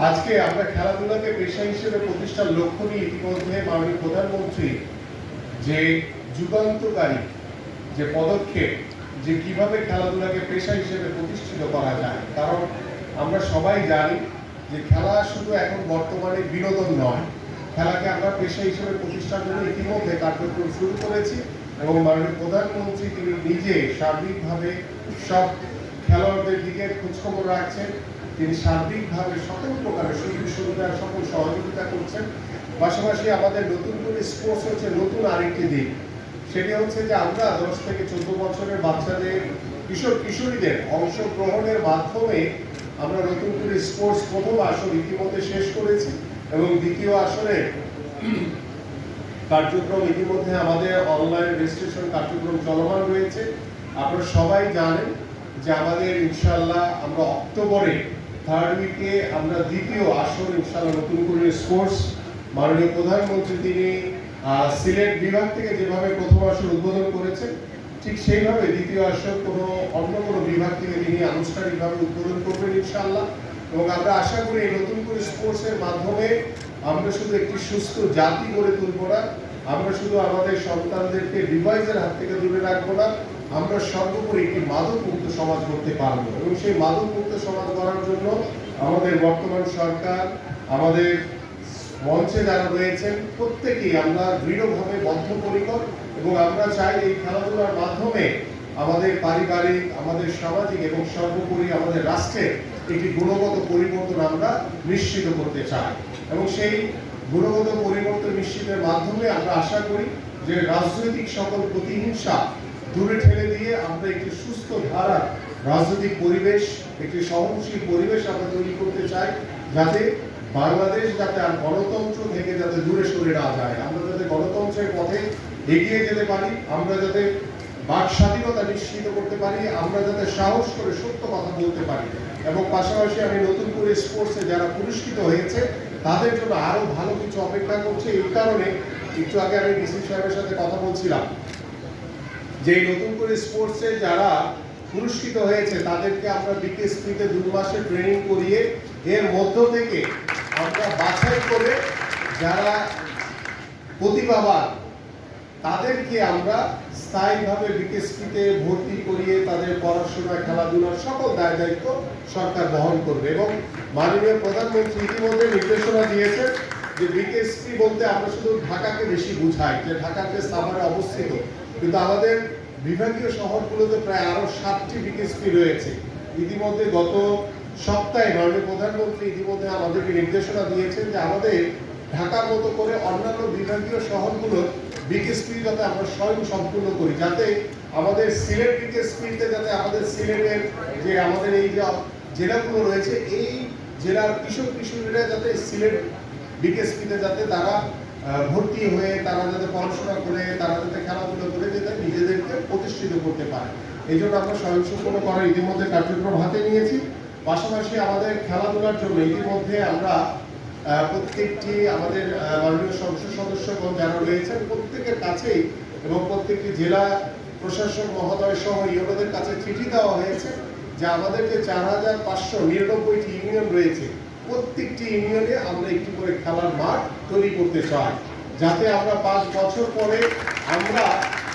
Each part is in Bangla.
আজকে আমরা খেলাধুলাকে পেশা হিসেবে প্রতিষ্ঠার লক্ষ্য নিয়ে ইতিমধ্যে মাননীয় প্রধানমন্ত্রী যে যুগান্তকারী যে পদক্ষেপ, যে কিভাবে খেলাধুলাকে পেশা হিসেবে প্রতিষ্ঠিত করা যায়। কারণ আমরা সবাই জানি যে খেলা শুধু এখন বর্তমানে বিনোদন নয়, খেলাকে আমরা পেশা হিসেবে প্রতিষ্ঠার জন্য ইতিমধ্যে কার্যক্রম শুরু করেছি এবং মাননীয় প্রধানমন্ত্রী তিনি নিজে সার্বিকভাবে সব খেলোয়াড়দের দিকে খোঁজখবর রাখছেন। তিনি সার্বিকভাবে সকল প্রকারের সুযোগ সুবিধার সকল সহযোগিতা করছেন। পাশাপাশি আমাদের নতুন করে স্পোর্টস হচ্ছে নতুন আরেকটি দিক, সেটি হচ্ছে যে আমরা 10 থেকে 14 বছরের বাচ্চাদের কিশোর কিশোরীদের অংশগ্রহণের মাধ্যমে আমরা নতুন করে স্পোর্টস প্রথম আসর ইতিমধ্যে শেষ করেছি এবং দ্বিতীয় আসরে কার্যক্রম ইতিমধ্যে আমাদের অনলাইন রেজিস্ট্রেশন কার্যক্রম চলমান রয়েছে। আপনারা সবাই জানেন যে আমাদের ইনশাআল্লাহ আমরা অক্টোবরে 3rd উইকে আমরা দ্বিতীয় আসর ইনশাআল্লাহ নতুন করে স্পোর্টস মাননীয় প্রধানমন্ত্রী তিনি সিলেট বিভাগ থেকে যেভাবে প্রথম আসর উদ্বোধন করেছেন, ঠিক সেইভাবে দ্বিতীয় আসর অন্য কোনো বিভাগ থেকে তিনি আনুষ্ঠানিকভাবে উদ্বোধন করবেন ইনশাআল্লাহ। এবং আমরা আশা করি এই নতুন করে স্পোর্টসের মাধ্যমে আমরা শুধু একটি সুস্থ জাতি গড়ে তুলব না, আমরা শুধু আমাদের সন্তানদেরকে ডিভাইসের হাত থেকে দূরে রাখবো না, আমরা সর্বোপরি একটি মাদক মুক্ত সমাজ করতে পারবো। এবং সেই মাদক মুক্ত সমাজ গড়ার জন্য আমাদের বর্তমান সরকার, আমাদের মঞ্চে যারা রয়েছেন প্রত্যেকেই আমরা দৃঢ়ভাবে বদ্ধপরিকর এবং আমরা চাই এই খেলাধুলার মাধ্যমে আমাদের পারিবারিক, আমাদের সামাজিক এবং সর্বোপরি আমাদের রাষ্ট্রের একটি গুণগত পরিবর্তন আমরা নিশ্চিত করতে চাই। এবং সেই গুণগত পরিবর্তন নিশ্চিতের মাধ্যমে আমরা আশা করি যে রাজনৈতিক সকল প্রতিহিংসা দূরে ঠেলে দিয়ে আমরা একটি সুস্থ ধারার রাজনৈতিক পরিবেশ, একটি সহনশীল পরিবেশ আমরা তৈরি করতে চাই, যাতে বাংলাদেশ যাতে আর গণতন্ত্র থেকে যাতে দূরে সরে না যায়, আমরা যাতে গণতন্ত্রের পথে এগিয়ে যেতে পারি, আমরা যাতে বাক স্বাধীনতা নিশ্চিত করতে পারি, আমরা যাতে সাহস করে সত্য কথা বলতে পারি। এবং পাশাপাশি আমি নতুন করে স্পোর্টসে যারা পুরস্কৃত হয়েছে তাদের জন্য আরো ভালো কিছু অপেক্ষা করছে। এই কারণে একটু আগে আমি ডিসি সাহেবের সাথে কথা বলছিলাম যে নতুন করে স্পোর্টসে যারা পুরস্কৃত হয়েছে তাদেরকে আমরা বিকেএসপিতে 2 মাসের ট্রেনিং করিয়ে এর মধ্য থেকে আমরা বাছাই করে যারা প্রতিভাবান তাদেরকে আমরা স্থায়ীভাবে বিকেএসপিতে ভর্তি করিয়ে তাদের পড়াশোনা, খেলাধুলার সকল দায় দায়িত্ব সরকার বহন করবে। এবং মাননীয় প্রধানমন্ত্রী ইতিমধ্যে নির্দেশনা দিয়েছেন যে বিকেএসপি বলতে আমরা শুধু ঢাকাকে বেশি বুঝাই, যে ঢাকাতে সাভারে অবস্থিত, কিন্তু আমাদের বিভাগীয় শহরগুলোতে প্রায় আরো 7টি বিকেএসপি রয়েছে। ইতিমধ্যে গত সপ্তাহে মাননীয় প্রধানমন্ত্রী ইতিমধ্যে আমাদেরকে নির্দেশনা দিয়েছেন যে আমাদের ঢাকার মতো করে অন্যান্য বিভাগীয় শহরগুলোর বিকেএসপি যাতে আমরা স্বয়ং সম্পূর্ণ করি, যাতে আমাদের সিলেট বিকেএসপিতে যাতে আমাদের সিলেটের যে আমাদের এই যে জেলাগুলো রয়েছে এই জেলার কিশোর কিশোরীরা যাতে সিলেট বিকেএসপিতে যাতে তারা ভর্তি হয়ে তারা যাতে পড়াশোনা করে, তারা যাতে খেলাধুলা করে যাতে নিজেদেরকে প্রতিষ্ঠিত করতে পারে, এই জন্য আমরা স্বয়ংসম্পূর্ণ করার ইতিমধ্যে কার্যক্রম হাতে নিয়েছি। পাশাপাশি আমাদের খেলাধুলার জন্য ইতিমধ্যে আমরা প্রত্যেকটি আমাদের মাননীয় সংসদ সদস্যগণ যারা রয়েছেন প্রত্যেকের কাছেই এবং প্রত্যেকটি জেলা প্রশাসক মহোদয় সহ ইউনোদের কাছে চিঠি দেওয়া হয়েছে যে আমাদের যে 4599টি ইউনিয়ন রয়েছে প্রত্যেকটি ইউনিয়নে আমরা একটি করে খেলার মাঠ তৈরি করতে চাই, যাতে আমরা 5 বছর পরে আমরা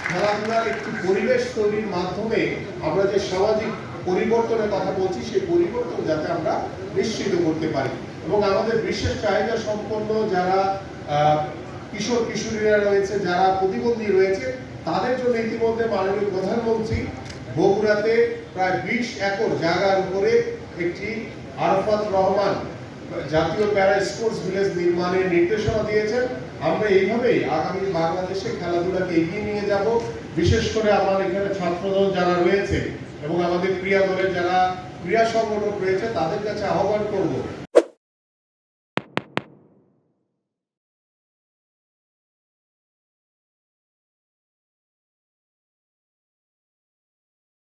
খেলাধুলার একটি পরিবেশ তৈরির মাধ্যমে আমরা যে সামাজিক পরিবর্তনের কথা বলছি সেই পরিবর্তন যাতে আমরা নিশ্চিত করতে পারি। এবং আমাদের বিশেষ চাহিদা সম্পন্ন যারা কিশোর কিশোরীরা রয়েছে, যারা প্রতিবন্ধী রয়েছে, তাদের জন্য ইতিমধ্যে মাননীয় প্রধানমন্ত্রী বগুড়াতে প্রায় 20 একর জায়গার উপরে একটি আরাফাত রহমান জাতীয় প্যারা স্পোর্টস ভিলেজ নির্মাণের নির্দেশনা দিয়েছেন। আমরা এইভাবেই আগামী বাংলাদেশে খেলাধুলাকে এগিয়ে নিয়ে যাব। বিশেষ করে আমার এখানে ছাত্রদল যারা রয়েছে এবং আমাদের ক্রীড়া দলের যারা ক্রীড়া সংগঠন রয়েছে তাদের কাছে আহ্বান করব